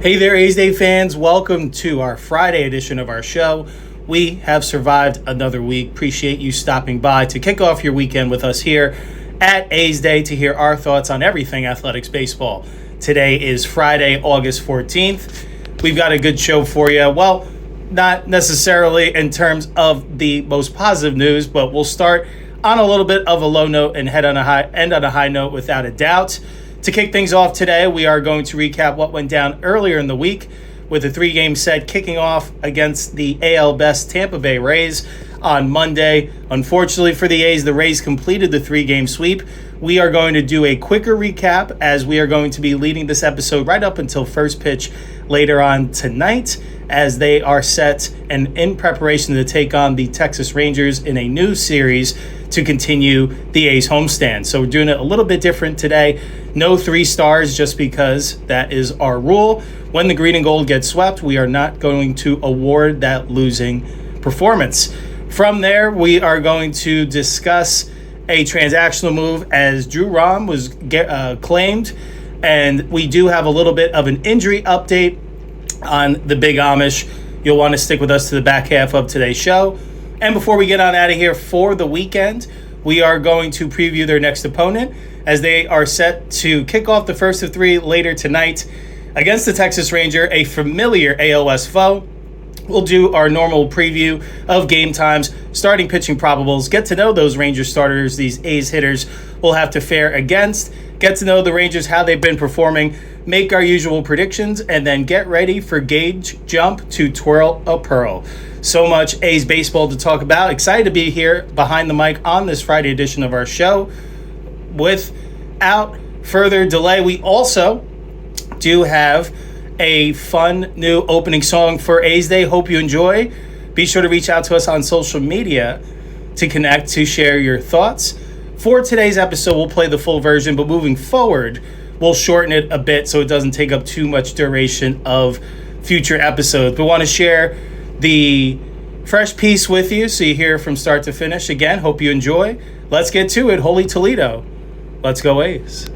Hey there, A's Day fans. Welcome to our Friday edition of our show. We have survived another week. Appreciate you stopping by to kick off your weekend with us here at A's Day to hear our thoughts on everything athletics baseball. Today is Friday, August 14th. We've got a good show for you. Well, not necessarily in terms of the most positive news, but we'll start on a little bit of a low note and end on a high note without a doubt. To kick things off today, we are going to recap what went down earlier in the week with a 3-game set kicking off against the AL best Tampa Bay Rays on Monday. Unfortunately for the A's, the Rays completed the 3-game sweep. We are going to do a quicker recap as we are going to be leading this episode right up until first pitch later on tonight as they are set and in preparation to take on the Texas Rangers in a new series to continue the A's homestand. So we're doing it a little bit different today. No 3 stars just because that is our rule. When the green and gold gets swept, we are not going to award that losing performance. From there, we are going to discuss a transactional move as Drew Rom was claimed, and we do have a little bit of an injury update on the Big Amish. You'll want to stick with us to the back half of today's show. And before we get on out of here for the weekend, we are going to preview their next opponent as they are set to kick off the first of 3 later tonight against the Texas Ranger, a familiar AL West foe. We'll do our normal preview of game times, starting pitching probables, get to know those Ranger starters these A's hitters will have to fare against, get to know the Rangers, how they've been performing, make our usual predictions, and then get ready for Gage Jump to twirl a pearl. So much A's baseball to talk about. Excited to be here behind the mic on this Friday edition of our show. Without further delay, we also do have a fun new opening song for A's Day. Hope you enjoy. Be sure to reach out to us on social media to connect, to share your thoughts. For today's episode, we'll play the full version, but moving forward, we'll shorten it a bit so it doesn't take up too much duration of future episodes. But want to share the fresh piece with you so you hear from start to finish. Again, hope you enjoy. Let's get to it. Holy Toledo. Let's go A's.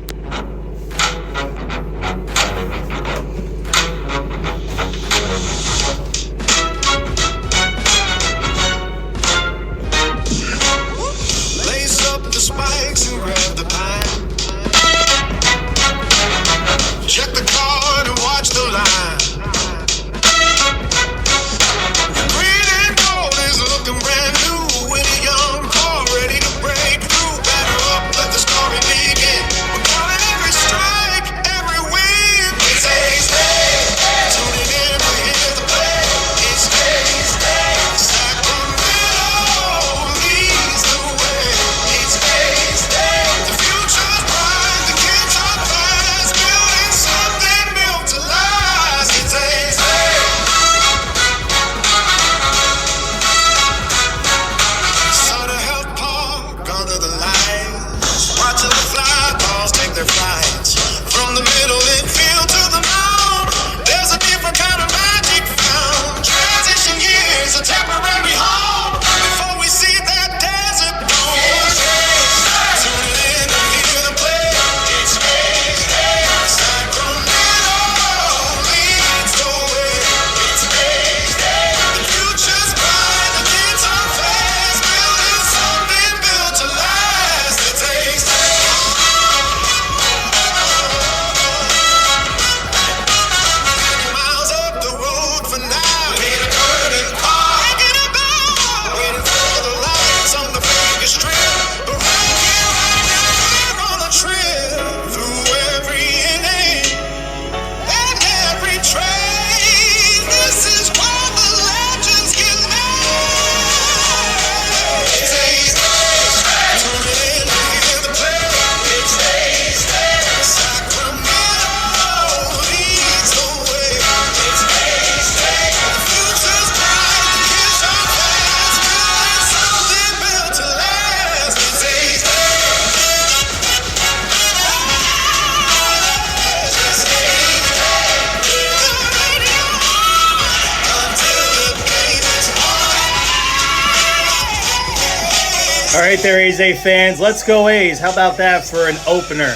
All right there, A's fans. Let's go A's. How about that for an opener?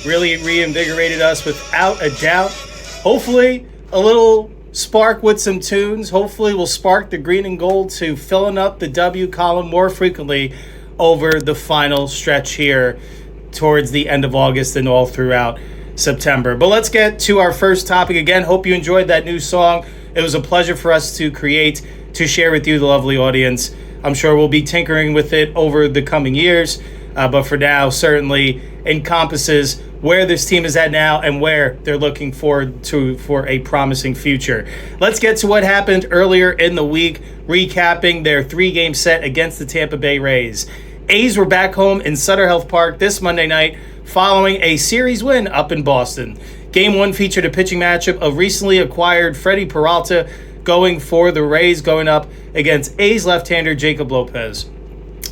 Really reinvigorated us without a doubt. Hopefully, a little spark with some tunes. Hopefully we'll spark the green and gold to filling up the W column more frequently over the final stretch here towards the end of August and all throughout September. But let's get to our first topic. Again, hope you enjoyed that new song. It was a pleasure for us to create, to share with you, the lovely audience. I'm sure we'll be tinkering with it over the coming years, but for now, certainly encompasses where this team is at now and where they're looking forward to for a promising future. Let's get to what happened earlier in the week, recapping their 3-game set against the Tampa Bay Rays. A's were back home in Sutter Health Park this Monday night following a series win up in Boston. Game 1 featured a pitching matchup of recently acquired Freddie Peralta going for the Rays, going up against A's left-hander Jacob Lopez.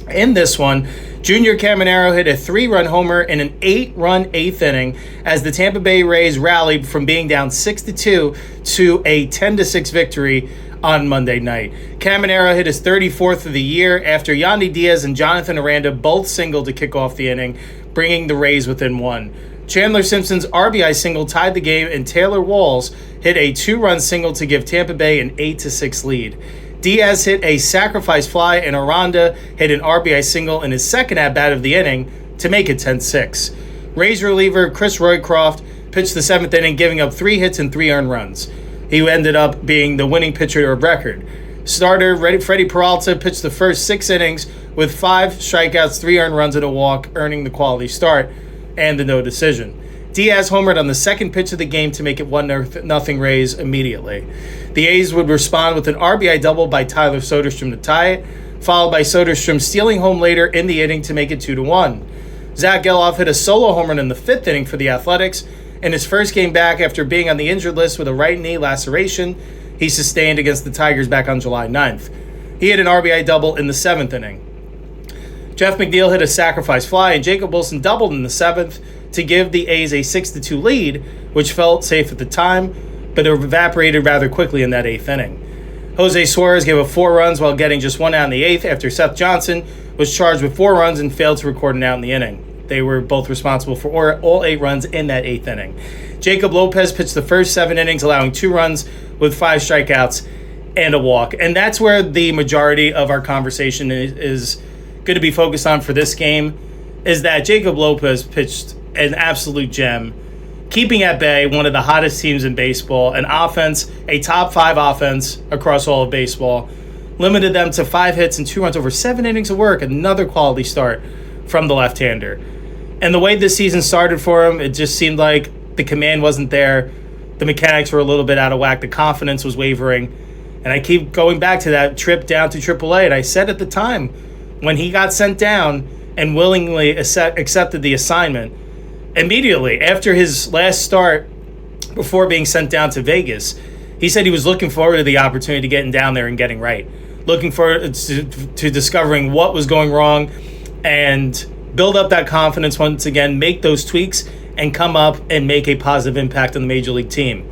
In this one, Junior Caminero hit a 3-run homer in an 8-run 8th inning as the Tampa Bay Rays rallied from being down 6-2 to a 10-6 victory on Monday night. Caminero hit his 34th of the year after Yandy Diaz and Jonathan Aranda both singled to kick off the inning, bringing the Rays within 1. Chandler Simpson's RBI single tied the game, and Taylor Walls hit a 2-run single to give Tampa Bay an 8-6 lead. Diaz hit a sacrifice fly, and Aranda hit an RBI single in his second at-bat of the inning to make it 10-6. Rays reliever Chris Roycroft pitched the 7th inning, giving up 3 hits and 3 earned runs. He ended up being the winning pitcher of record. Starter Freddie Peralta pitched the first 6 innings with 5 strikeouts, 3 earned runs, and a walk, earning the quality start and the no decision. Diaz homered on the second pitch of the game to make it 1-0 Rays immediately. The A's would respond with an RBI double by Tyler Soderstrom to tie it, followed by Soderstrom stealing home later in the inning to make it 2-1. Zach Geloff hit a solo home run in the 5th inning for the Athletics in his first game back after being on the injured list with a right knee laceration he sustained against the Tigers back on July 9th. He hit an RBI double in the 7th inning. Jeff McNeil hit a sacrifice fly, and Jacob Wilson doubled in the 7th to give the A's a 6-2 lead, which felt safe at the time, but it evaporated rather quickly in that 8th inning. Jose Suarez gave up 4 runs while getting just 1 out in the 8th after Seth Johnson was charged with 4 runs and failed to record an out in the inning. They were both responsible for all 8 runs in that 8th inning. Jacob Lopez pitched the first 7 innings, allowing 2 runs with 5 strikeouts and a walk. And that's where the majority of our conversation is going to be focused on for this game, is that Jacob Lopez pitched an absolute gem, keeping at bay one of the hottest teams in baseball, an offense, a top 5 offense across all of baseball, limited them to 5 hits and 2 runs over 7 innings of work, another quality start from the left-hander. And the way this season started for him, it just seemed like the command wasn't there, the mechanics were a little bit out of whack, the confidence was wavering, and I keep going back to that trip down to AAA, and I said at the time, when he got sent down and willingly accepted the assignment, immediately after his last start before being sent down to Vegas, he said he was looking forward to the opportunity to getting down there and getting right, looking forward to discovering what was going wrong and build up that confidence once again, make those tweaks, and come up and make a positive impact on the Major League team.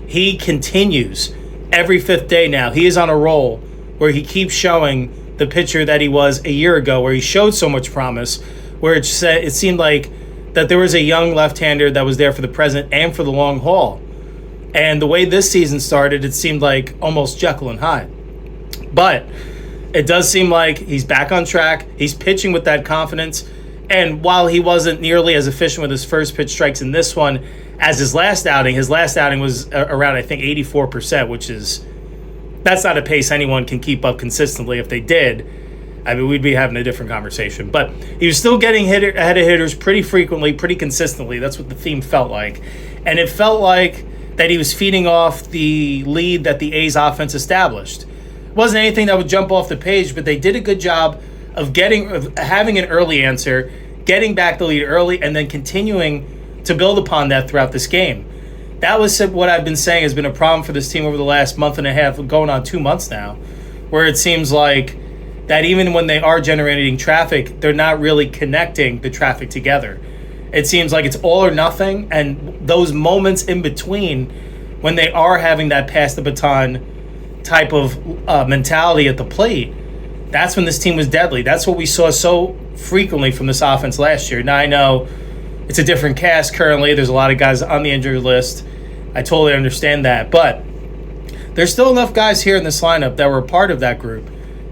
He continues every 5th day now. He is on a roll where he keeps showing the pitcher that he was a year ago, where he showed so much promise, where it seemed like that there was a young left-hander that was there for the present and for the long haul. And the way this season started, it seemed like almost Jekyll and Hyde. But it does seem like he's back on track. He's pitching with that confidence. And while he wasn't nearly as efficient with his first pitch strikes in this one as his last outing was around, I think, 84%, which is, that's not a pace anyone can keep up consistently. If they did, I mean, we'd be having a different conversation. But he was still getting ahead of hitters pretty frequently, pretty consistently. That's what the theme felt like. And it felt like that he was feeding off the lead that the A's offense established. It wasn't anything that would jump off the page, but they did a good job of having an early answer, getting back the lead early, and then continuing to build upon that throughout this game. That was what I've been saying has been a problem for this team over the last month and a half, going on 2 months now, where it seems like that even when they are generating traffic, they're not really connecting the traffic together. It seems like it's all or nothing, and those moments in between when they are having that pass the baton type of mentality at the plate, that's when this team was deadly. That's what we saw so frequently from this offense last year. Now, I know it's a different cast currently. There's a lot of guys on the injury list, I totally understand that. But there's still enough guys here in this lineup that were a part of that group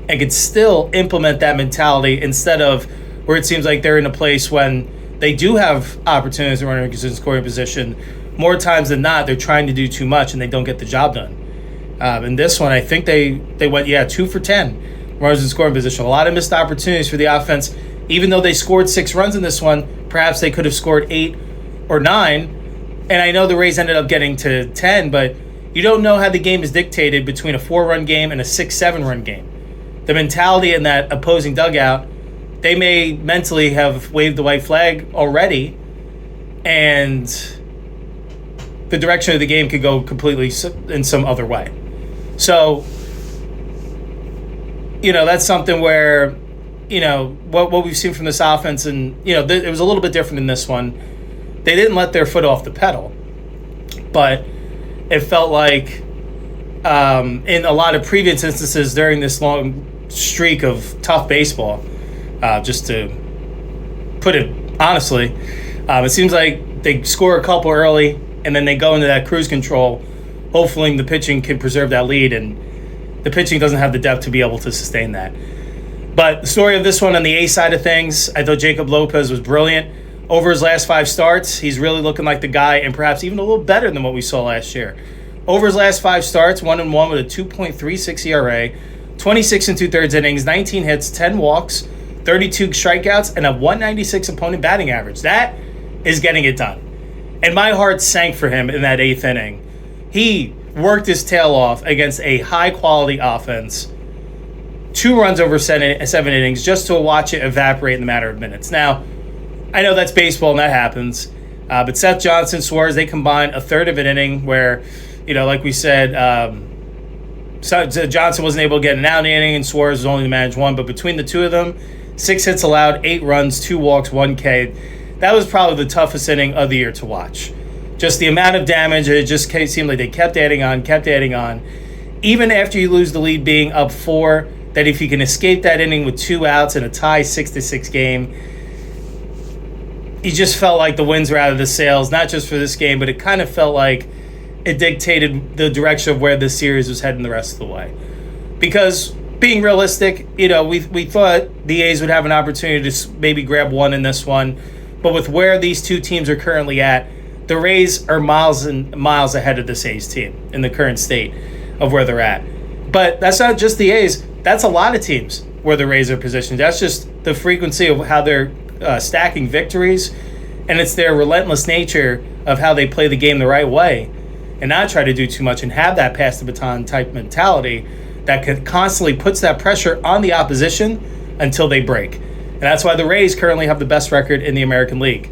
and could still implement that mentality instead of where it seems like they're in a place when they do have opportunities to run in a scoring position. More times than not, they're trying to do too much and they don't get the job done. In this one, I think they went, 2 for 10 runners in scoring position. A lot of missed opportunities for the offense. Even though they scored 6 runs in this one, perhaps they could have scored 8 or 9. And I know the Rays ended up getting to 10, but you don't know how the game is dictated between a 4-run game and a 6-7 run game. The mentality in that opposing dugout, they may mentally have waved the white flag already, and the direction of the game could go completely in some other way. So, that's something where, what we've seen from this offense, and, it was a little bit different in this one. They didn't let their foot off the pedal, but it felt like in a lot of previous instances during this long streak of tough baseball, just to put it honestly, it seems like they score a couple early and then they go into that cruise control. Hopefully the pitching can preserve that lead, and the pitching doesn't have the depth to be able to sustain that. But the story of this one on the A side of things, I thought Jacob Lopez was brilliant. Over his last 5 starts, he's really looking like the guy, and perhaps even a little better than what we saw last year. Over his last 5 starts, 1-1 with a 2.36 ERA, 26 2/3 innings, 19 hits, 10 walks, 32 strikeouts, and a 196 opponent batting average. That is getting it done. And my heart sank for him in that 8th inning. He worked his tail off against a high-quality offense. 2 runs over 7 innings just to watch it evaporate in a matter of minutes. Now, I know that's baseball and that happens. But Seth Johnson, Suarez, they combined a third of an inning where, like we said, Johnson wasn't able to get an out in the inning and Suarez was only to manage 1. But between the two of them, 6 hits allowed, 8 runs, 2 walks, 1 K. That was probably the toughest inning of the year to watch. Just the amount of damage, it just seemed like they kept adding on. Even after you lose the lead being up 4, that if you can escape that inning with 2 outs and a tie 6-6 game, you just felt like the winds were out of the sails, not just for this game, but it kind of felt like it dictated the direction of where this series was heading the rest of the way. Because being realistic, we thought the A's would have an opportunity to maybe grab 1 in this one, but with where these two teams are currently at, the Rays are miles and miles ahead of this A's team in the current state of where they're at. But that's not just the A's. That's a lot of teams where the Rays are positioned. That's just the frequency of how they're stacking victories, and it's their relentless nature of how they play the game the right way and not try to do too much and have that pass the baton type mentality that constantly puts that pressure on the opposition until they break. And that's why the Rays currently have the best record in the American League.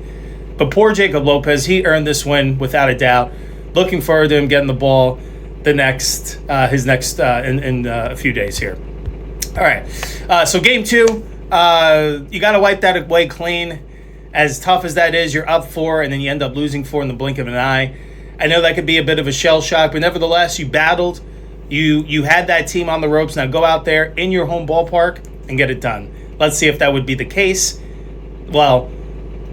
But poor Jacob Lopez, he earned this win without a doubt. Looking forward to him getting the ball in a few days here. All right, so game 2, you got to wipe that away clean. As tough as that is, you're up 4, and then you end up losing 4 in the blink of an eye. I know that could be a bit of a shell shock, but nevertheless, you battled. You had that team on the ropes. Now go out there in your home ballpark and get it done. Let's see if that would be the case. Well,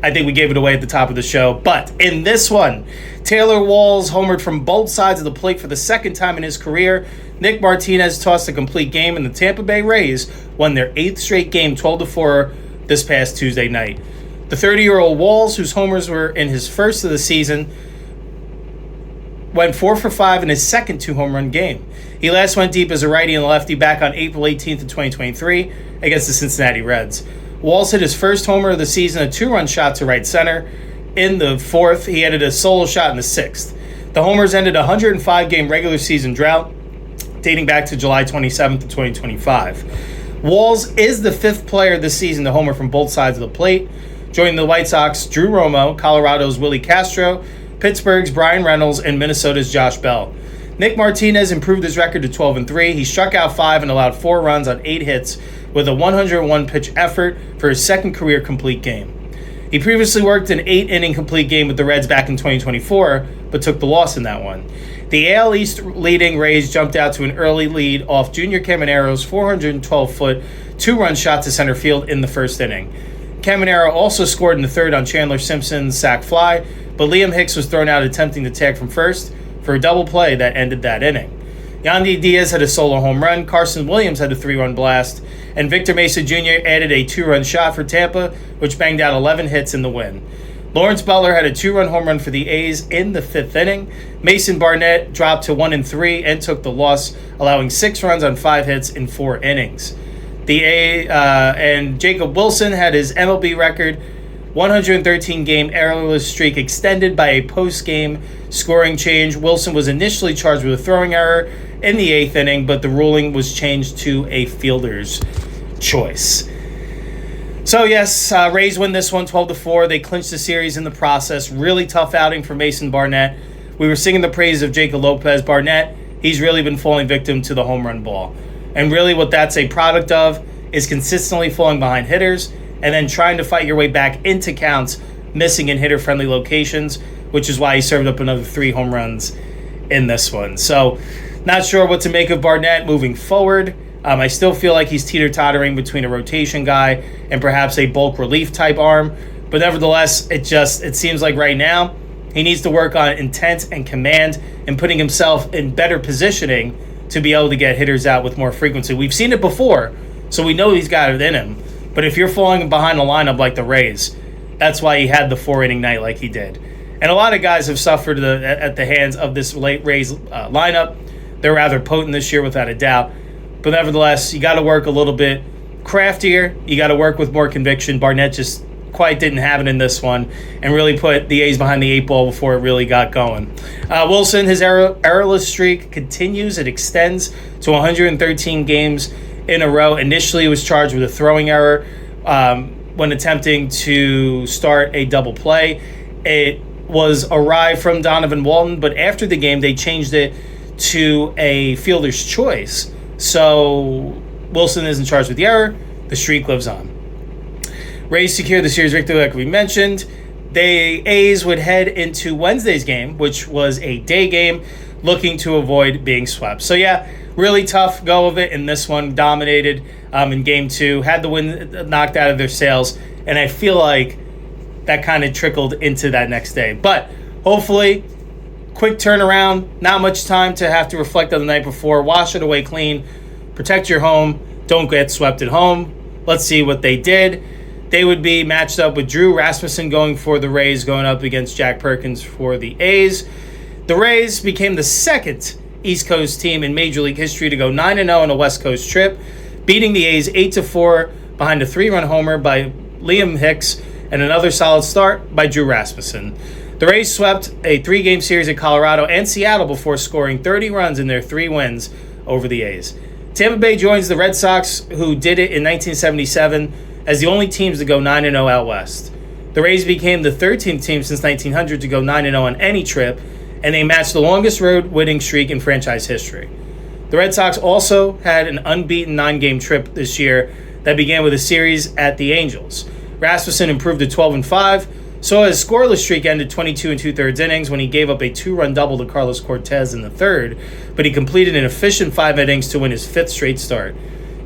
I think we gave it away at the top of the show. But in this one, Taylor Walls homered from both sides of the plate for the second time in his career. Nick Martinez tossed a complete game, and the Tampa Bay Rays won their 8th straight game 12-4 this past Tuesday night. The 30-year-old Walls, whose homers were in his first of the season, went 4 for 5 in his second 2-home-run game. He last went deep as a righty and lefty back on April 18th of 2023 against the Cincinnati Reds. Walls hit his first homer of the season, a 2-run shot to right center. In the 4th, he added a solo shot in the 6th. The homers ended a 105-game regular season drought dating back to July 27th of 2025. Walls is the 5th player this season to homer from both sides of the plate. Joining the White Sox, Drew Romo, Colorado's Willie Castro, Pittsburgh's Brian Reynolds, and Minnesota's Josh Bell. Nick Martinez improved his record to 12-3. He struck out 5 and allowed 4 runs on 8 hits with a 101-pitch effort for his second career complete game. He previously worked an 8-inning complete game with the Reds back in 2024, but took the loss in that one. The AL East leading Rays jumped out to an early lead off Junior Camanero's 412-foot 2-run shot to center field in the first inning. Caminero also scored in the 3rd on Chandler Simpson's sac fly, but Liam Hicks was thrown out attempting to tag from first. for a double play that ended that inning. Yandy Diaz had a solo home run, Carson Williams had a 3-run blast, and Victor Mesa Jr. added a 2-run shot for Tampa, which banged out 11 hits in the win. Lawrence Butler had a 2-run home run for the A's in the 5th inning. Mason Barnett dropped to 1-3 and took the loss, allowing 6 runs on 5 hits in 4 innings. And Jacob Wilson had his MLB record 113-game errorless streak extended by a post-game scoring change. Wilson was initially charged with a throwing error in the 8th inning, but the ruling was changed to a fielder's choice. So yes, Rays win this one 12-4. They clinched the series in the process. Really tough outing for Mason Barnett. We were singing the praise of Jacob Lopez. Barnett, he's really been falling victim to the home run ball. And really what that's a product of is consistently falling behind hitters and then trying to fight your way back into counts, missing in hitter-friendly locations, which is why he served up another 3 home runs in this one. So not sure what to make of Barnett moving forward. I still feel like he's teeter-tottering between a rotation guy and perhaps a bulk relief type arm. But nevertheless, it seems like right now he needs to work on intent and command and putting himself in better positioning to be able to get hitters out with more frequency. We've seen it before, so we know he's got it in him. But if you're falling behind a lineup like the Rays, that's why he had the 4-inning night like he did. And a lot of guys have suffered at the hands of this late Rays lineup. They're rather potent this year without a doubt. But nevertheless, you got to work a little bit craftier. You got to work with more conviction. Barnett just quite didn't have it in this one and really put the A's behind the 8 ball before it really got going. Wilson, his errorless streak continues. It extends to 113 games in a row. Initially, he was charged with a throwing error when attempting to start a double play. It was awry from Donovan Walton, but after the game, they changed it to a fielder's choice. So Wilson isn't charged with the error. The streak lives on. Rays secure the series victory like we mentioned. The A's would head into Wednesday's game, which was a day game, looking to avoid being swept. So yeah, really tough go of it in this one. Dominated in game 2. Had the win knocked out of their sails. And I feel like that kind of trickled into that next day. But hopefully, quick turnaround, not much time to have to reflect on the night before. Wash it away clean. Protect your home. Don't get swept at home. Let's see what they did. They would be matched up with Drew Rasmussen going for the Rays, going up against Jack Perkins for the A's. The Rays became the second East Coast team in Major League history to go 9-0 on a West Coast trip, beating the A's 8-4 behind a 3-run homer by Liam Hicks and another solid start by Drew Rasmussen. The Rays swept a 3-game series at Colorado and Seattle before scoring 30 runs in their 3 wins over the A's. Tampa Bay joins the Red Sox, who did it in 1977, as the only teams to go 9-0 out west. The Rays became the 13th team since 1900 to go 9-0 on any trip, and they matched the longest road winning streak in franchise history. The Red Sox also had an unbeaten 9-game trip this year that began with a series at the Angels. Rasmussen improved to 12-5, so his scoreless streak ended 22 2/3 innings when he gave up a 2-run double to Carlos Cortez in the 3rd, but he completed an efficient 5 innings to win his 5th straight start.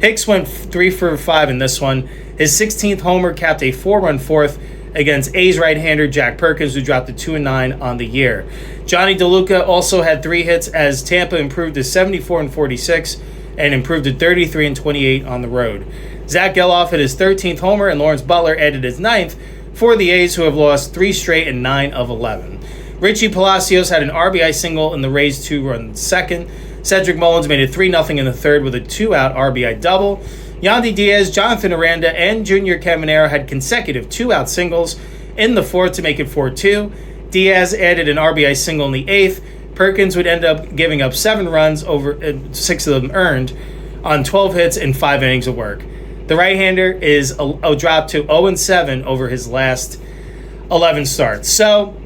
Hicks went 3 for 5 in this one. His 16th homer capped a 4-run 4th against A's right-hander Jack Perkins, who dropped to 2-9 on the year. Johnny DeLuca also had 3 hits as Tampa improved to 74-46 and improved to 33-28 on the road. Zach Geloff hit his 13th homer, and Lawrence Butler added his 9th for the A's, who have lost 3 straight and 9 of 11. Richie Palacios had an RBI single in the Rays' 2-run second. Cedric Mullins made it 3-0 in the 3rd with a 2-out RBI double. Yandy Diaz, Jonathan Aranda, and Junior Caminero had consecutive 2-out singles in the 4th to make it 4-2. Diaz added an RBI single in the 8th. Perkins would end up giving up 7 runs, over 6 of them earned, on 12 hits and 5 innings of work. The right-hander is a drop to 0-7 over his last 11 starts. So,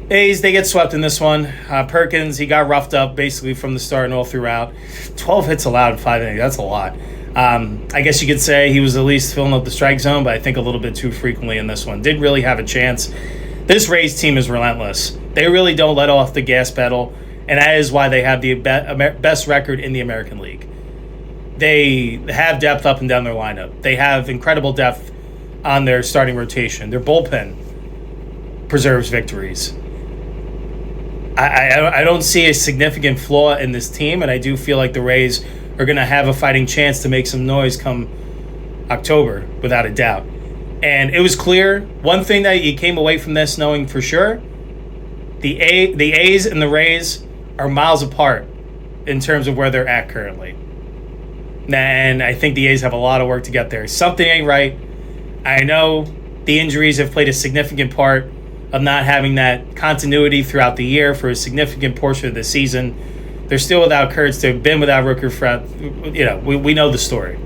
A's, they get swept in this one. Perkins, he got roughed up basically from the start and all throughout. 12 hits allowed in 5 innings. That's a lot. I guess you could say he was at least filling up the strike zone, but I think a little bit too frequently in this one. Didn't really have a chance. This Rays team is relentless. They really don't let off the gas pedal, and that is why they have the best record in the American League. They have depth up and down their lineup. They have incredible depth on their starting rotation. Their bullpen preserves victories. I don't see a significant flaw in this team, and I do feel like the Rays are going to have a fighting chance to make some noise come October, without a doubt. And it was clear, one thing that you came away from this knowing for sure, the A's and the Rays are miles apart in terms of where they're at currently. And I think the A's have a lot of work to get there. Something ain't right. I know the injuries have played a significant part of not having that continuity throughout the year for a significant portion of the season. They're still without Kurtz. They've been without Rooker. We know the story.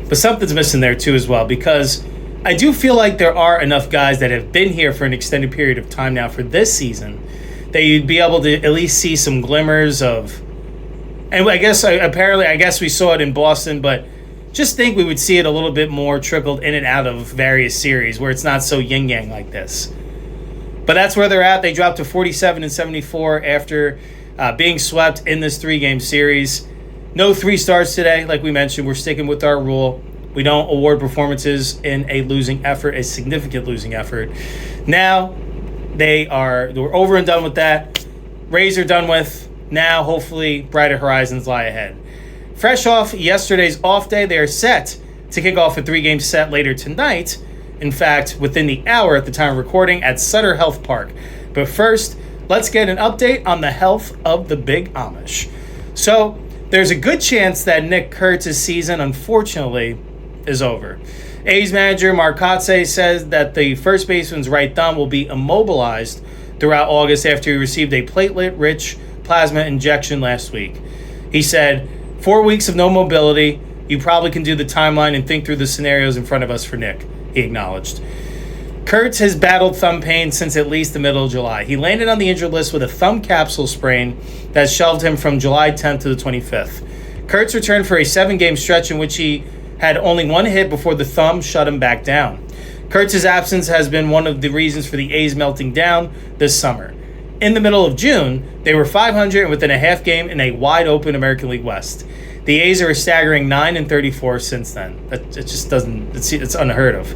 But something's missing there too as well, because I do feel like there are enough guys that have been here for an extended period of time now for this season that you'd be able to at least see some glimmers of. And I guess we saw it in Boston, but just think we would see it a little bit more trickled in and out of various series where it's not so yin-yang like this. But that's where they're at. They dropped to 47-74 after being swept in this 3-game series. No 3 stars today, like we mentioned. We're sticking with our rule. We don't award performances in a losing effort, a significant losing effort. Now, we're over and done with that. Rays are done with. Now, hopefully, brighter horizons lie ahead. Fresh off yesterday's off day, they are set to kick off a 3-game set later tonight. In fact, within the hour at the time of recording at Sutter Health Park. But first, let's get an update on the health of the Big Amish. So, there's a good chance that Nick Kurtz's season, unfortunately, is over. A's manager Mark Kotsay says that the first baseman's right thumb will be immobilized throughout August after he received a platelet-rich plasma injection last week. He said, 4 weeks of no mobility. You probably can do the timeline and think through the scenarios in front of us for Nick, he acknowledged. Kurtz has battled thumb pain since at least the middle of July. He landed on the injured list with a thumb capsule sprain that shelved him from July 10th to the 25th. Kurtz returned for a 7-game stretch in which he had only one hit before the thumb shut him back down. Kurtz's absence has been one of the reasons for the A's melting down this summer. In the middle of June, they were 500 and within a half game in a wide-open American League West. The A's are a staggering 9-34 since then. It's unheard of.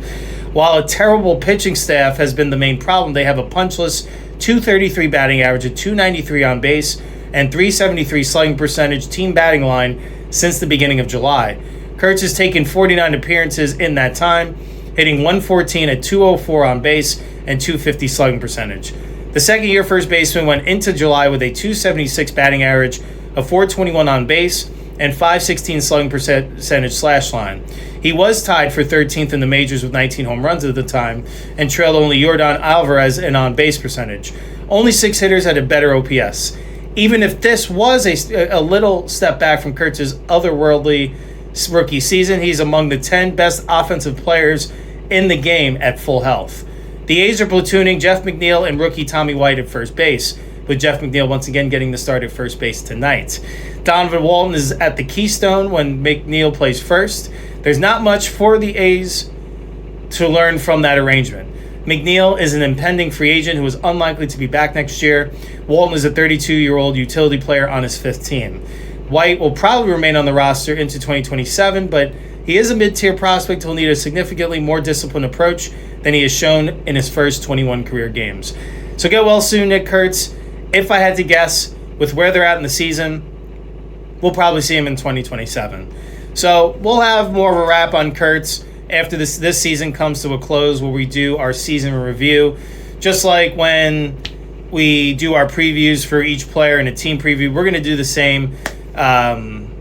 While a terrible pitching staff has been the main problem, they have a punchless .233 batting average, a .293 on base, and .373 slugging percentage team batting line since the beginning of July. Kurtz has taken 49 appearances in that time, hitting .114 at .204 on base and .250 slugging percentage. The second-year first baseman went into July with a .276 batting average, a .421 on base, and .516 slugging percentage slash line. He was tied for 13th in the majors with 19 home runs at the time and trailed only Yordan Alvarez in on-base percentage. Only 6 hitters had a better OPS. Even if this was a little step back from Kurtz's otherworldly rookie season, he's among the 10 best offensive players in the game at full health. The A's are platooning Jeff McNeil and rookie Tommy White at first base, with Jeff McNeil once again getting the start at first base tonight. Donovan Walton is at the Keystone when McNeil plays first. There's not much for the A's to learn from that arrangement. McNeil is an impending free agent who is unlikely to be back next year. Walton is a 32-year-old utility player on his 5th team. White will probably remain on the roster into 2027, but he is a mid-tier prospect who will need a significantly more disciplined approach than he has shown in his first 21 career games. So get well soon, Nick Kurtz. If I had to guess, with where they're at in the season, we'll probably see him in 2027. So we'll have more of a wrap on Kurtz after this season comes to a close, where we do our season review. Just like when we do our previews for each player in a team preview, we're going to do the same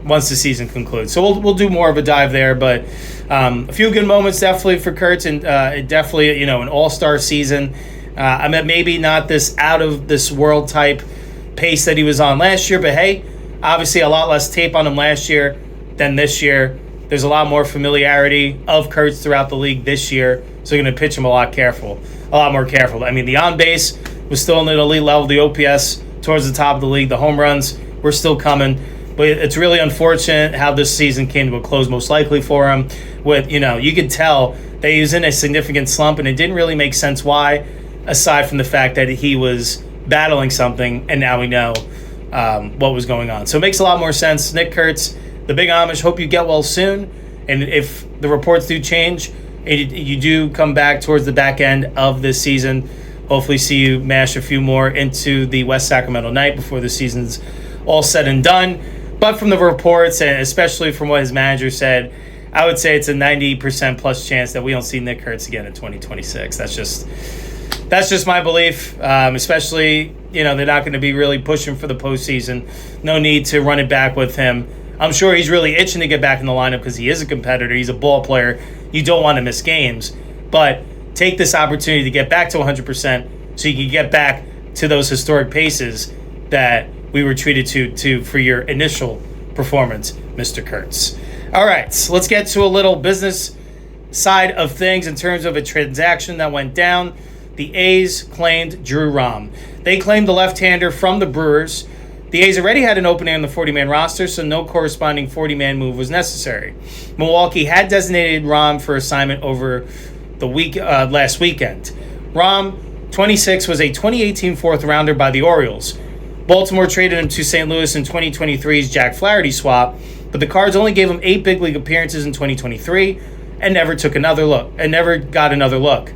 once the season concludes. So we'll do more of a dive there, but a few good moments definitely for Kurtz, and definitely an all-star season. I mean, maybe not this out of this world type pace that he was on last year, but hey, obviously a lot less tape on him last year than this year. There's a lot more familiarity of Kurtz throughout the league this year, so you're going to pitch him a lot more careful. I mean, the on base was still in the elite level, the OPS towards the top of the league, the home runs were still coming. But it's really unfortunate how this season came to a close, most likely for him. With you could tell that he was in a significant slump, and it didn't really make sense why, aside from the fact that he was battling something, and now we know what was going on. So it makes a lot more sense. Nick Kurtz, the Big Amish, hope you get well soon. And if the reports do change, and you do come back towards the back end of this season, hopefully see you mash a few more into the West Sacramento night before the season's all said and done. But from the reports, and especially from what his manager said, I would say it's a 90% plus chance that we don't see Nick Kurtz again in 2026. That's just my belief, especially, they're not going to be really pushing for the postseason. No need to run it back with him. I'm sure he's really itching to get back in the lineup because he is a competitor. He's a ball player. You don't want to miss games. But take this opportunity to get back to 100% so you can get back to those historic paces that we were treated to for your initial performance, Mr. Kurtz. All right, so let's get to a little business side of things in terms of a transaction that went down. The A's claimed Drew Rom. They claimed the left-hander from the Brewers. The A's already had an opening on the 40-man roster, so no corresponding 40-man move was necessary. Milwaukee had designated Rom for assignment over the last weekend. Rom, 26, was a 2018 fourth-rounder by the Orioles. Baltimore traded him to St. Louis in 2023's Jack Flaherty swap, but the Cards only gave him 8 big league appearances in 2023 and never got another look.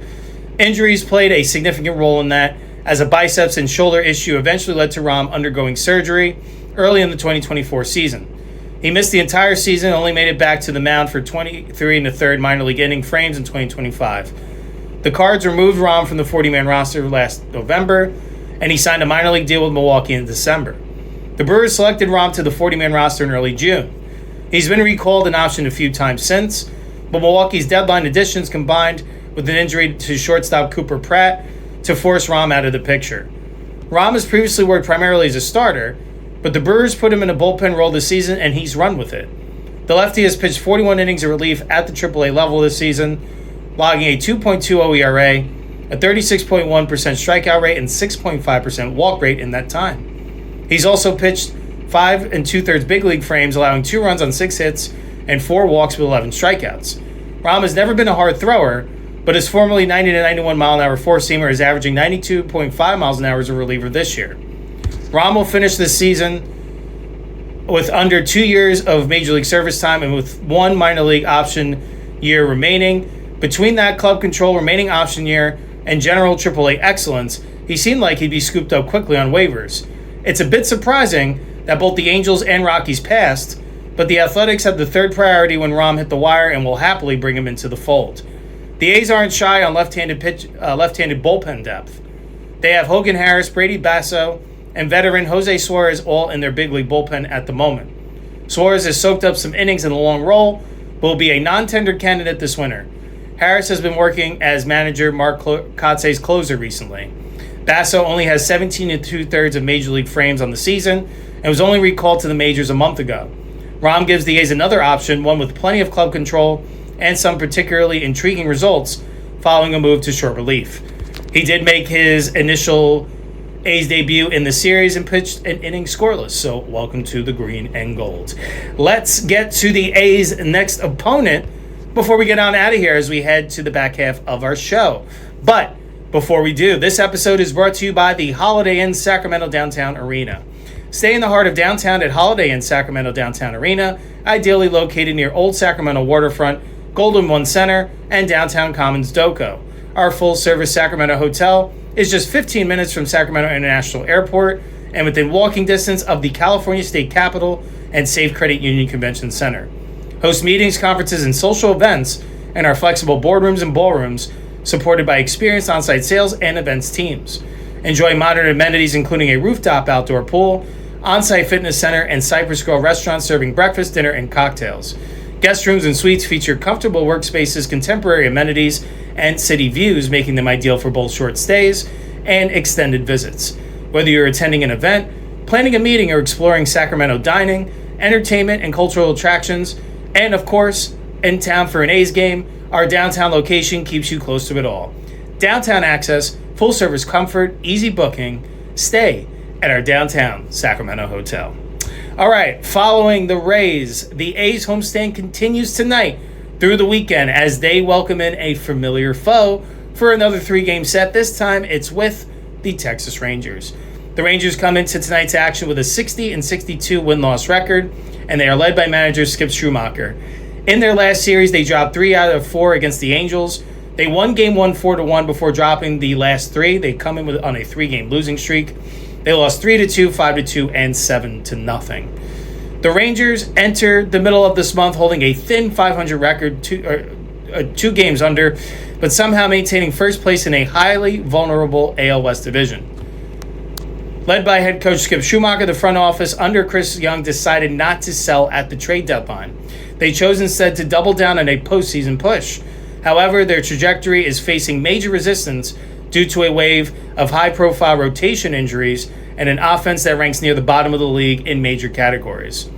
Injuries played a significant role in that, as a biceps and shoulder issue eventually led to Rom undergoing surgery early in the 2024 season. He missed the entire season and only made it back to the mound for 23 and a third minor league inning frames in 2025. The Cards removed Rom from the 40-man roster last November, and he signed a minor league deal with Milwaukee in December. The Brewers selected Rom to the 40-man roster in early June. He's been recalled and optioned a few times since, but Milwaukee's deadline additions combined with an injury to shortstop Cooper Pratt to force Rom out of the picture. Rom has previously worked primarily as a starter, but the Brewers put him in a bullpen role this season, and he's run with it. The lefty has pitched 41 innings of relief at the AAA level this season, logging a 2.20 ERA, a 36.1% strikeout rate, and 6.5% walk rate in that time. He's also pitched 5 2/3 big league frames, allowing 2 runs on 6 hits and 4 walks with 11 strikeouts. Rom has never been a hard thrower, but his formerly 90 to 91 mile an hour four-seamer is averaging 92.5 miles an hour as a reliever this year. Rom will finish this season with under 2 years of Major League service time and with 1 minor league option year remaining. Between that club control remaining option year and general AAA excellence, he seemed like he'd be scooped up quickly on waivers. It's a bit surprising that both the Angels and Rockies passed, but the Athletics had the third priority when Rom hit the wire and will happily bring him into the fold. The A's aren't shy on left-handed bullpen depth. They have Hogan Harris, Brady Basso, and veteran Jose Suarez all in their big league bullpen at the moment. Suarez has soaked up some innings in the long roll, but will be a non-tender candidate this winter. Harris has been working as manager Mark Kotze's closer recently. Basso only has 17 2/3 of Major League frames on the season and was only recalled to the majors a month ago. Rom gives the A's another option, one with plenty of club control and some particularly intriguing results following a move to short relief. He did make his initial A's debut in the series and pitched an inning scoreless, so welcome to the green and gold. Let's get to the A's next opponent before we get on out of here as we head to the back half of our show. But before we do, this episode is brought to you by the Holiday Inn Sacramento Downtown Arena. Stay in the heart of downtown at Holiday Inn Sacramento Downtown Arena, ideally located near Old Sacramento Waterfront, Golden One Center, and Downtown Commons Doco. Our full-service Sacramento hotel is just 15 minutes from Sacramento International Airport and within walking distance of the California State Capitol and Safe Credit Union Convention Center. Host meetings, conferences, and social events in our flexible boardrooms and ballrooms, supported by experienced on-site sales and events teams. Enjoy modern amenities including a rooftop outdoor pool, on-site fitness center, and Cypress Grill restaurant serving breakfast, dinner, and cocktails. Guest rooms and suites feature comfortable workspaces, contemporary amenities, and city views, making them ideal for both short stays and extended visits. Whether you're attending an event, planning a meeting, or exploring Sacramento dining, entertainment, and cultural attractions, and of course, in town for an A's game, our downtown location keeps you close to it all. Downtown access, full-service comfort, easy booking. Stay at our downtown Sacramento hotel. All right, following the Rays, the A's homestand continues tonight through the weekend as they welcome in a familiar foe for another 3-game set. This time, it's with the Texas Rangers. The Rangers come into tonight's action with a 60-62 win-loss record, and they are led by manager Skip Schumacher. In their last series, they dropped 3 out of 4 against the Angels, They won Game 1 4-1 before dropping the last three. They come in on a 3-game losing streak. They lost 3-2, 5-2, and 7-0. The Rangers entered the middle of this month holding a thin 500 record, 2 games under, but somehow maintaining first place in a highly vulnerable AL West division. Led by head coach Skip Schumacher, the front office under Chris Young decided not to sell at the trade deadline. They chose instead to double down on a postseason push. However, their trajectory is facing major resistance due to a wave of high-profile rotation injuries and an offense that ranks near the bottom of the league in major categories.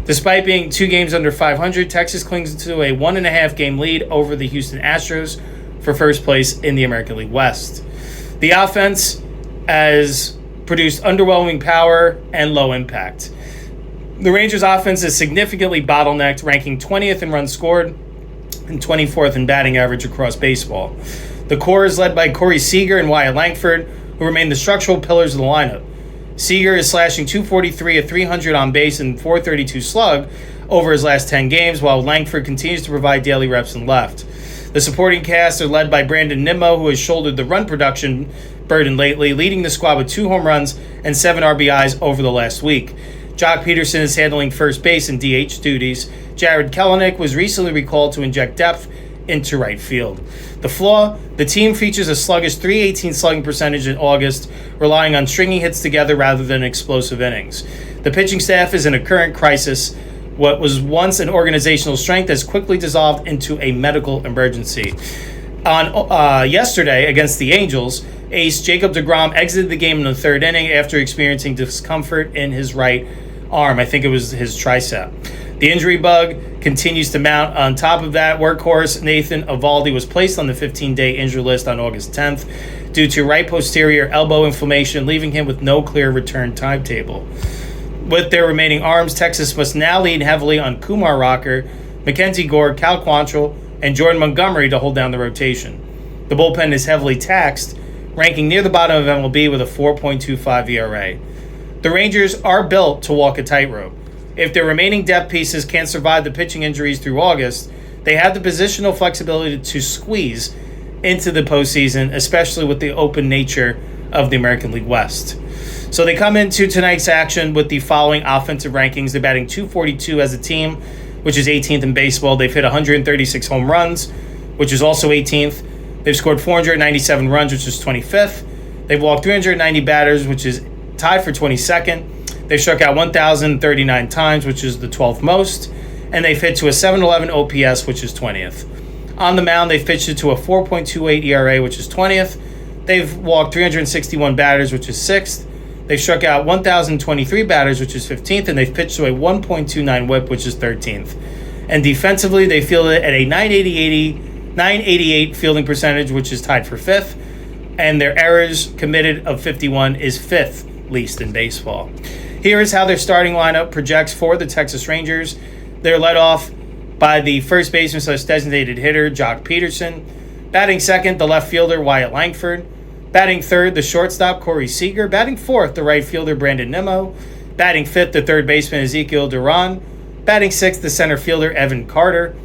Despite being 2 games under 500, Texas clings to a 1.5-game lead over the Houston Astros for first place in the American League West. The offense has produced underwhelming power and low impact. The Rangers' offense is significantly bottlenecked, ranking 20th in runs scored and 24th in batting average across baseball. The core is led by Corey Seager and Wyatt Langford, who remain the structural pillars of the lineup. Seager is slashing .243, a .300 on base, and .432 slug over his last 10 games, while Langford continues to provide daily reps in left. The supporting cast are led by Brandon Nimmo, who has shouldered the run production burden lately, leading the squad with 2 home runs and 7 RBIs over the last week. Jock Peterson is handling first base and DH duties. Jared Kelenic was recently recalled to inject depth into right field. The flaw, the team features a sluggish .318 slugging percentage in August, relying on stringing hits together rather than explosive innings. The pitching staff is in a current crisis. What was once an organizational strength has quickly dissolved into a medical emergency. On yesterday against the Angels, ace Jacob deGrom exited the game in the 3rd inning after experiencing discomfort in his right arm. I think it was his tricep. The injury bug continues to mount. On top of that, workhorse Nathan Eovaldi was placed on the 15-day injury list on August 10th due to right posterior elbow inflammation, leaving him with no clear return timetable. With their remaining arms, Texas must now lean heavily on Kumar Rocker, Mackenzie Gore, Cal Quantrill, and Jordan Montgomery to hold down the rotation. The bullpen is heavily taxed, ranking near the bottom of MLB with a 4.25 ERA. The Rangers are built to walk a tightrope. If their remaining depth pieces can't survive the pitching injuries through August, they have the positional flexibility to squeeze into the postseason, especially with the open nature of the American League West. So they come into tonight's action with the following offensive rankings. They're batting .242 as a team, which is 18th in baseball. They've hit 136 home runs, which is also 18th. They've scored 497 runs, which is 25th. They've walked 390 batters, which is tied for 22nd. They've struck out 1,039 times, which is the 12th most. And they've hit to a .711 OPS, which is 20th. On the mound, they've pitched it to a 4.28 ERA, which is 20th. They've walked 361 batters, which is 6th. They've struck out 1,023 batters, which is 15th, and they've pitched to a 1.29 whip, which is 13th. And defensively, they fielded at a 988 fielding percentage, which is tied for 5th. And their errors committed of 51 is 5th least in baseball. Here is how their starting lineup projects for the Texas Rangers. They're led off by the first baseman / designated hitter, Jock Peterson. Batting second, the left fielder, Wyatt Langford. Batting third, the shortstop, Corey Seager. Batting fourth, the right fielder, Brandon Nimmo. Batting fifth, the third baseman, Ezekiel Duran. Batting sixth, the center fielder, Evan Carter.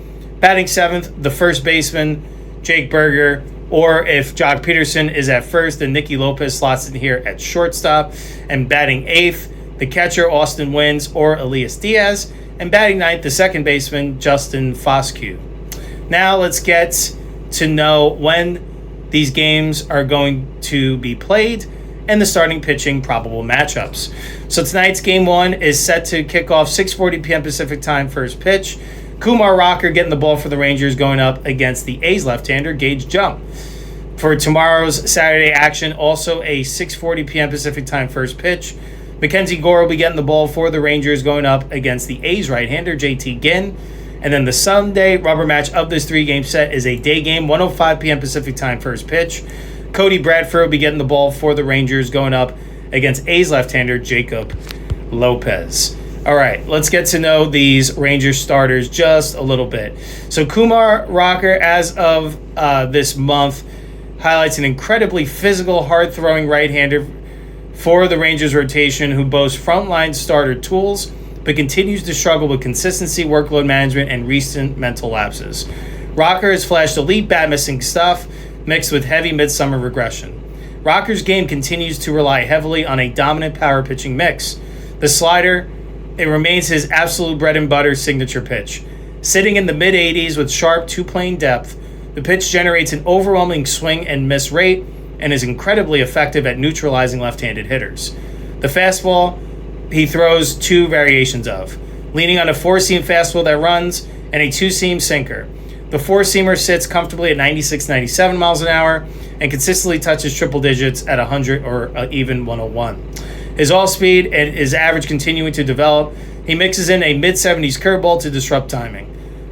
Batting seventh, the first baseman, Jake Berger. Or if Jock Peterson is at first, then Nicky Lopez slots in here at shortstop. And batting eighth, the catcher, Austin Wins or Elias Diaz. And batting ninth, the second baseman, Justin Foscue. Now let's get to know when these games are going to be played and the starting pitching probable matchups. So tonight's game one is set to kick off 6:40 p.m. Pacific time, first pitch. Kumar Rocker getting the ball for the Rangers going up against the A's left-hander, Gage Jump. For tomorrow's Saturday action, also a 6:40 p.m. Pacific time, first pitch. Mackenzie Gore will be getting the ball for the Rangers going up against the A's right-hander, JT Ginn. And then the Sunday rubber match of this three-game set is a day game, 1:05 p.m. Pacific time, first pitch. Cody Bradford will be getting the ball for the Rangers going up against A's left-hander, Jacob Lopez. All right, let's get to know these Rangers starters just a little bit. So Kumar Rocker, as of this month, highlights an incredibly physical, hard-throwing right-hander for the Rangers rotation who boasts frontline starter tools but continues to struggle with consistency, workload management, and recent mental lapses. Rocker has flashed elite bat missing stuff mixed with heavy midsummer regression. Rocker's game continues to rely heavily on a dominant power pitching mix. The slider, it remains his absolute bread and butter signature pitch. Sitting in the mid-80s with sharp two-plane depth, the pitch generates an overwhelming swing and miss rate and is incredibly effective at neutralizing left-handed hitters. The fastball he throws two variations of, leaning on a four-seam fastball that runs and a two-seam sinker. The four-seamer sits comfortably at 96, 97 miles an hour and consistently touches triple digits at 100 or even 101. His all-speed and his average continuing to develop, he mixes in a mid-70s curveball to disrupt timing.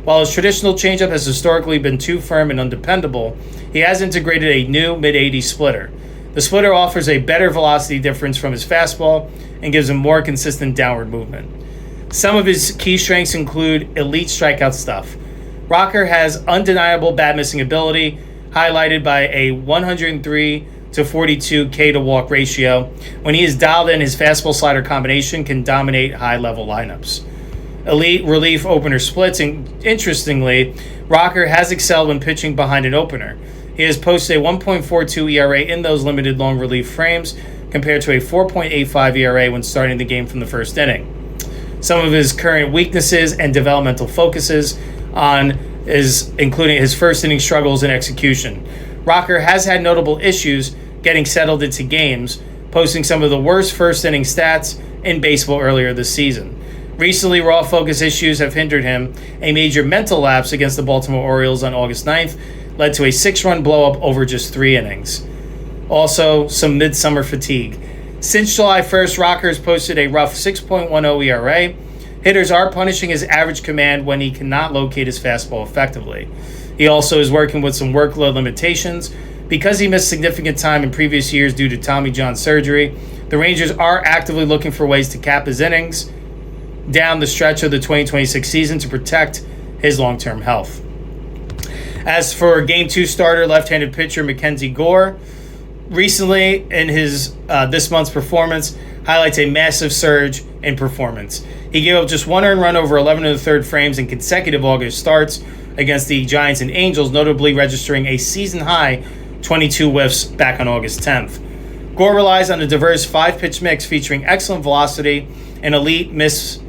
While his traditional changeup has historically been too firm and undependable, he has integrated a new mid-80s splitter. The splitter offers a better velocity difference from his fastball and gives him more consistent downward movement. Some of his key strengths include elite strikeout stuff. Rocker has undeniable bat missing ability, highlighted by a 103 to 42 K to walk ratio. When he is dialed in, his fastball slider combination can dominate high level lineups. Elite relief opener splits, and interestingly, Rocker has excelled when pitching behind an opener. He has posted a 1.42 ERA in those limited long relief frames compared to a 4.85 ERA when starting the game from the first inning. Some of his current weaknesses and developmental focuses is including his first inning struggles and execution. Rocker has had notable issues getting settled into games, posting some of the worst first inning stats in baseball earlier this season. Recently, raw focus issues have hindered him. A major mental lapse against the Baltimore Orioles on August 9th led to a 6-run blow-up over just 3 innings. Also, some midsummer fatigue. Since July 1st, Rocker has posted a rough 6.10 ERA. Hitters are punishing his average command when he cannot locate his fastball effectively. He also is working with some workload limitations. Because he missed significant time in previous years due to Tommy John surgery, the Rangers are actively looking for ways to cap his innings down the stretch of the 2026 season to protect his long-term health. As for Game 2 starter, left-handed pitcher Mackenzie Gore, recently in his this month's performance, highlights a massive surge in performance. He gave up just 1 earned run over 11 1/3 frames in consecutive August starts against the Giants and Angels, notably registering a season-high 22 whiffs back on August 10th. Gore relies on a diverse 5-pitch mix featuring excellent velocity and elite miss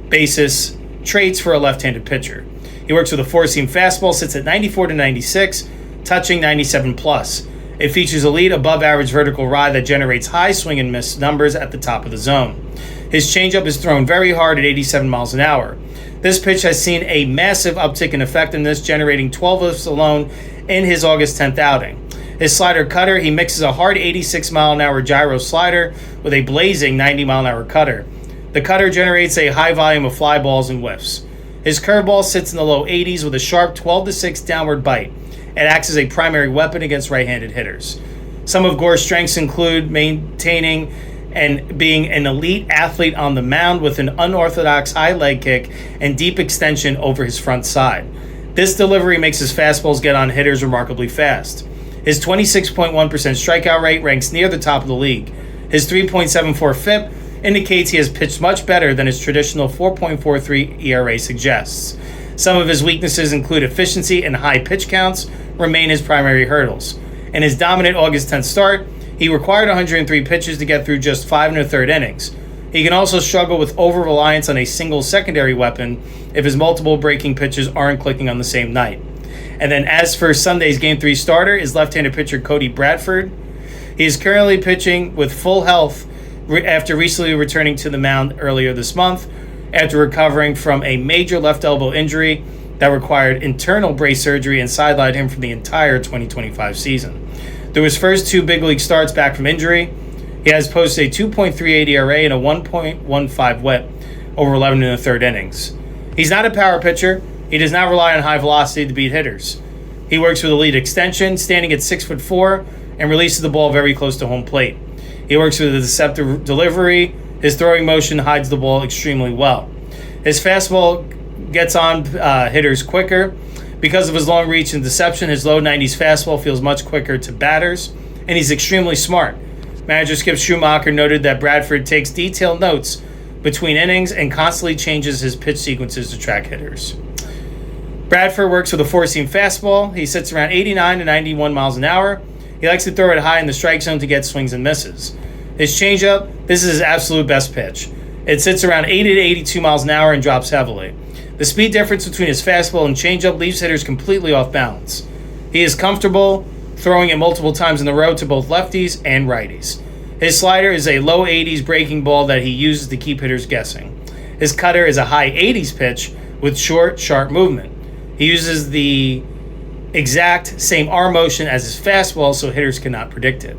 basis traits for a left-handed pitcher. He works with a 4-seam fastball, sits at 94 to 96, touching 97 plus. It features elite above-average vertical ride that generates high swing and miss numbers at the top of the zone. His changeup is thrown very hard at 87 miles an hour. This pitch has seen a massive uptick in effectiveness, generating 12 lifts alone in his August 10th outing. His slider cutter, he mixes a hard 86-mile-an-hour gyro slider with a blazing 90-mile-an-hour cutter. The cutter generates a high volume of fly balls and whiffs. His curveball sits in the low 80s with a sharp 12-6 downward bite. It acts as a primary weapon against right-handed hitters. Some of Gore's strengths include maintaining and being an elite athlete on the mound with an unorthodox high leg kick and deep extension over his front side. This delivery makes his fastballs get on hitters remarkably fast. His 26.1% strikeout rate ranks near the top of the league. His 3.74 FIP indicates he has pitched much better than his traditional 4.43 ERA suggests. Some of his weaknesses include efficiency and high pitch counts remain his primary hurdles. In his dominant August 10th start, he required 103 pitches to get through just 5 1/3 innings. He can also struggle with over-reliance on a single secondary weapon if his multiple breaking pitches aren't clicking on the same night. And then as for Sunday's Game 3 starter is left-handed pitcher Cody Bradford. He is currently pitching with full health after recently returning to the mound earlier this month after recovering from a major left elbow injury that required internal brace surgery and sidelined him for the entire 2025 season. Through his first 2 big league starts back from injury, he has posted a 2.38 ERA and a 1.15 WHIP over 11 1/3 innings. He's not a power pitcher. He does not rely on high velocity to beat hitters. He works with elite extension, standing at 6'4", and releases the ball very close to home plate. He works with a deceptive delivery. His throwing motion hides the ball extremely well. His fastball gets on hitters quicker. Because of his long reach and deception, his low 90s fastball feels much quicker to batters, and he's extremely smart. Manager Skip Schumacher noted that Bradford takes detailed notes between innings and constantly changes his pitch sequences to track hitters. Bradford works with a four-seam fastball. He sits around 89 to 91 miles an hour. He likes to throw it high in the strike zone to get swings and misses. His changeup, this is his absolute best pitch. It sits around 80 to 82 miles an hour and drops heavily. The speed difference between his fastball and changeup leaves hitters completely off balance. He is comfortable throwing it multiple times in a row to both lefties and righties. His slider is a low 80s breaking ball that he uses to keep hitters guessing. His cutter is a high 80s pitch with short, sharp movement. He uses the exact same arm motion as his fastball so hitters cannot predict it.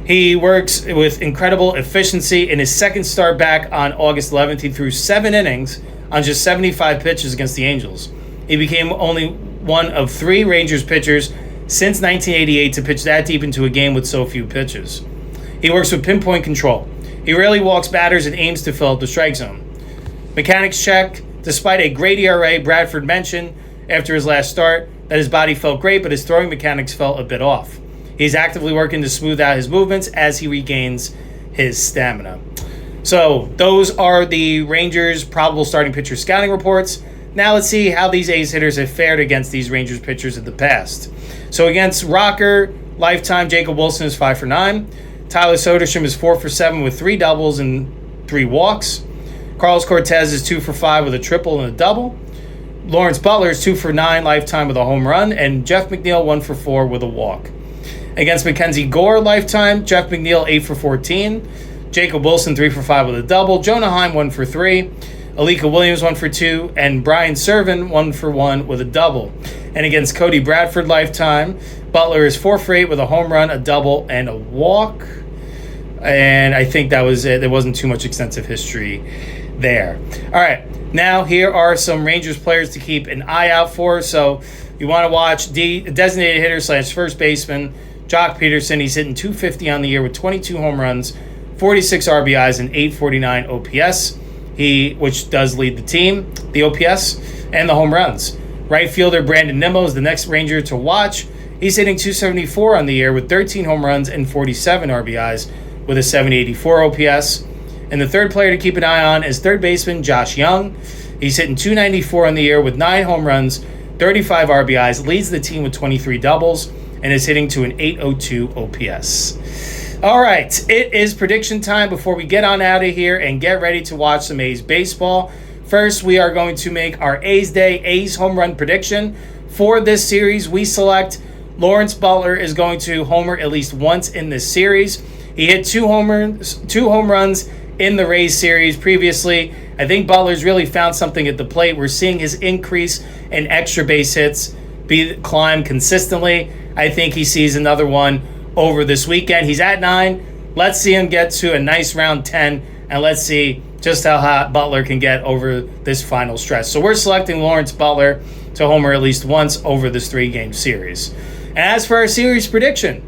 He works with incredible efficiency. In his second start back on August 11th, he threw 7 innings on just 75 pitches against the Angels. He became only one of 3 Rangers pitchers since 1988 to pitch that deep into a game with so few pitches. He works with pinpoint control. He rarely walks batters and aims to fill up the strike zone. Mechanics check. Despite a great ERA, Bradford mentioned after his last start that his body felt great, but his throwing mechanics felt a bit off. He's actively working to smooth out his movements as he regains his stamina. So those are the Rangers' probable starting pitcher scouting reports. Now let's see how these A's hitters have fared against these Rangers pitchers in the past. So against Rocker, lifetime, Jacob Wilson is 5 for 9. Tyler Soderstrom is 4 for 7 with 3 doubles and 3 walks. Carlos Cortez is 2 for 5 with a triple and a double. Lawrence Butler is 2 for 9 lifetime with a home run. And Jeff McNeil 1 for 4 with a walk. Against Mackenzie Gore lifetime, Jeff McNeil 8 for 14. Jacob Wilson 3 for 5 with a double. Jonah Heim 1 for 3. Alika Williams 1 for 2. And Brian Serven 1 for 1 with a double. And against Cody Bradford lifetime, Butler is 4 for 8 with a home run, a double, and a walk. And I think that was it. There wasn't too much extensive history there. All right, now here are some Rangers players to keep an eye out for. So you want to watch designated hitter / first baseman Jock Peterson. He's hitting .250 on the year with 22 home runs, 46 RBIs, and 849 OPS. Which does lead the team, the OPS, and the home runs. Right fielder Brandon Nimmo is the next Ranger to watch. He's hitting .274 on the year with 13 home runs and 47 RBIs with a 784 OPS. And the third player to keep an eye on is third baseman Josh Young. He's hitting .294 on the year with 9 home runs, 35 RBIs, leads the team with 23 doubles, and is hitting to an 802 OPS. All right, it is prediction time before we get on out of here and get ready to watch some A's baseball. First, we are going to make our A's Day A's home run prediction. For this series, we select Lawrence Butler is going to homer at least once in this series. He hit 2 home runs in the Rays series previously. I think Butler's really found something at the plate. We're seeing his increase in extra base hits climb consistently. I think he sees another one over this weekend. He's at 9. Let's see him get to a nice round 10, and let's see just how hot Butler can get over this final stretch. So we're selecting Lawrence Butler to homer at least once over this 3-game series. And as for our series prediction,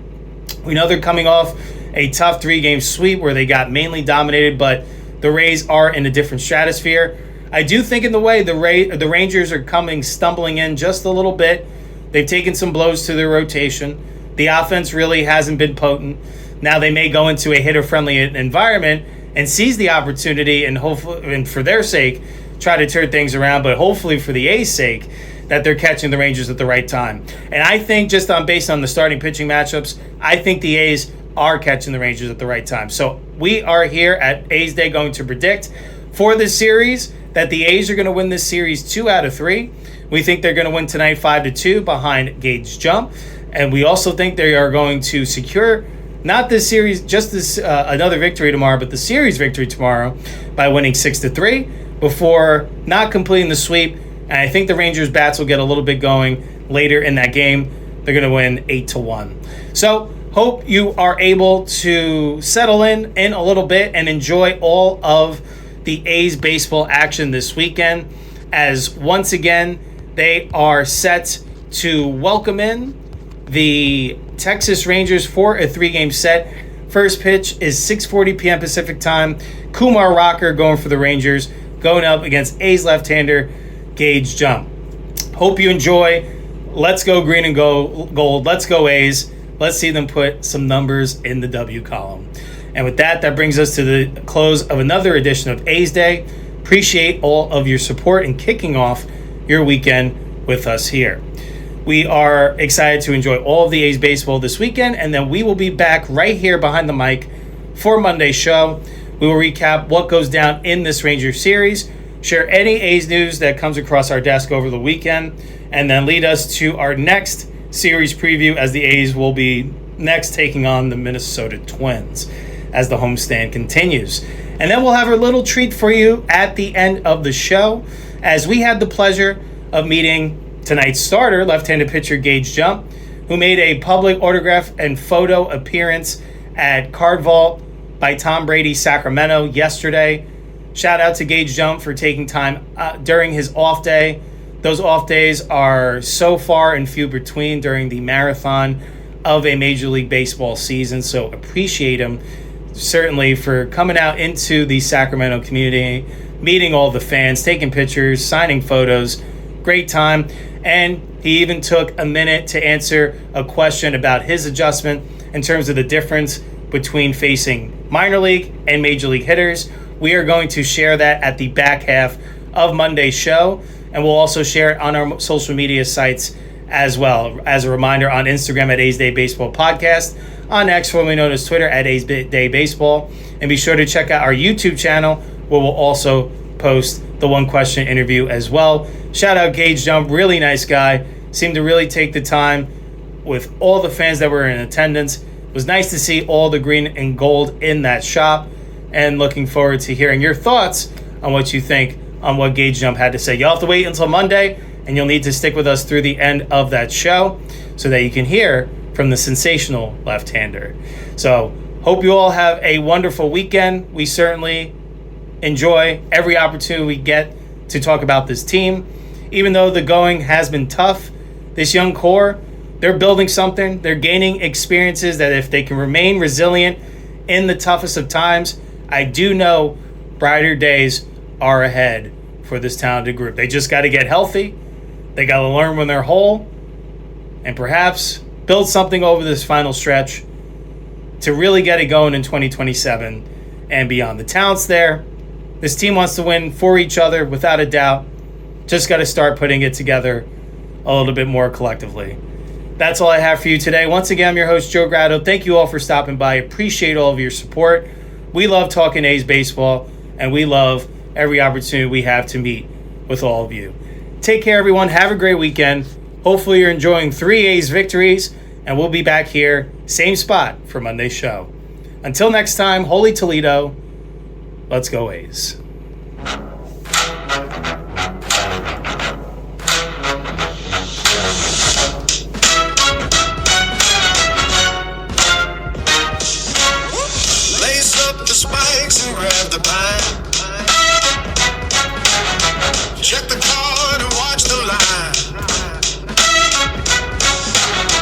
we know they're coming off a tough 3-game sweep where they got mainly dominated, but the Rays are in a different stratosphere. I do think in the way the Rangers are coming stumbling in just a little bit. They've taken some blows to their rotation. The offense really hasn't been potent. Now they may go into a hitter-friendly environment and seize the opportunity and hopefully, and for their sake, try to turn things around, but hopefully for the A's sake, that they're catching the Rangers at the right time. And I think just based on the starting pitching matchups, I think the A's are catching the Rangers at the right time. So we are here at A's Day going to predict for this series that the A's are going to win this series 2 out of 3. We think they're going to win tonight 5-2 behind Gage Jump. And we also think they are going to secure not this series, just this another victory tomorrow, but the series victory tomorrow by winning 6-3 before not completing the sweep. And I think the Rangers bats will get a little bit going later in that game. They're going to win 8-1. So hope you are able to settle in a little bit and enjoy all of the A's baseball action this weekend, as once again they are set to welcome in the Texas Rangers for a 3-game set. First pitch is 6:40 p.m. Pacific time. Kumar Rocker going for the Rangers, going up against A's left-hander Gage Jump. Hope you enjoy. Let's go green and go gold. Let's go A's. Let's see them put some numbers in the W column. And with that, that brings us to the close of another edition of A's Day. Appreciate all of your support in kicking off your weekend with us here. We are excited to enjoy all of the A's baseball this weekend, and then we will be back right here behind the mic for Monday's show. We will recap what goes down in this Ranger series, share any A's news that comes across our desk over the weekend, and then lead us to our next series preview as the A's will be next taking on the Minnesota Twins as the homestand continues. And then we'll have a little treat for you at the end of the show as we had the pleasure of meeting tonight's starter, left-handed pitcher Gage Jump, who made a public autograph and photo appearance at Card Vault by Tom Brady's Sacramento yesterday. Shout out to Gage Jump for taking time during his off day. Those off days are so far and few between during the marathon of a Major League Baseball season, so appreciate him certainly for coming out into the Sacramento community, meeting all the fans, taking pictures, signing photos. Great time. And he even took a minute to answer a question about his adjustment in terms of the difference between facing minor league and major league hitters. We are going to share that at the back half of Monday's show, and we'll also share it on our social media sites as well. As a reminder, on Instagram at A's Day Baseball Podcast, on X, formerly known as Twitter, at A's Day Baseball, and be sure to check out our YouTube channel where we'll also post the one question interview as well. Shout out Gage Jump, really nice guy, seemed to really take the time with all the fans that were in attendance. It was nice to see all the green and gold in that shop, and looking forward to hearing your thoughts on what you think on what Gage Jump had to say. You'll have to wait until Monday, and you'll need to stick with us through the end of that show so that you can hear from the sensational left-hander. So, hope you all have a wonderful weekend. We certainly enjoy every opportunity we get to talk about this team. Even though the going has been tough, this young core, they're building something. They're gaining experiences that if they can remain resilient in the toughest of times, I do know brighter days are ahead for this talented group. They just got to get healthy. They got to learn when they're whole, and perhaps build something over this final stretch to really get it going in 2027 and beyond. The talent's there. This team wants to win for each other, without a doubt. Just got to start putting it together a little bit more collectively. That's all I have for you today. Once again, I'm your host, Joe Grado. Thank you all for stopping by. Appreciate all of your support. We love talking A's baseball, and we love every opportunity we have to meet with all of you. Take care, everyone. Have a great weekend. Hopefully you're enjoying 3 A's victories, and we'll be back here, same spot, for Monday's show. Until next time, Holy Toledo, let's go A's. Lace up the spikes and grab the pine. Check the card and watch the line.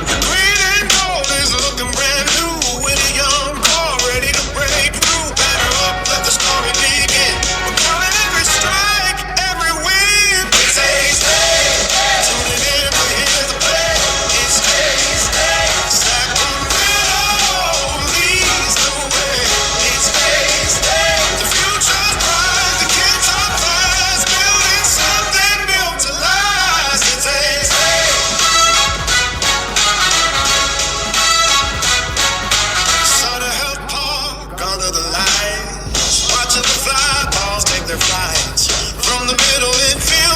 The green and gold is looking brand new with a young core ready to break through. Batter up, let the story begin. We're calling every strike, every win. It's A's Day. Tuning in to hear the play. It's A's Day. Sacramento leads the way. It's A's Day. The future's bright. The kids are fast. Building something built to last. It's A's Day. Sutter Health Park under the lights. Watching the fly balls take their flights. From the middle infield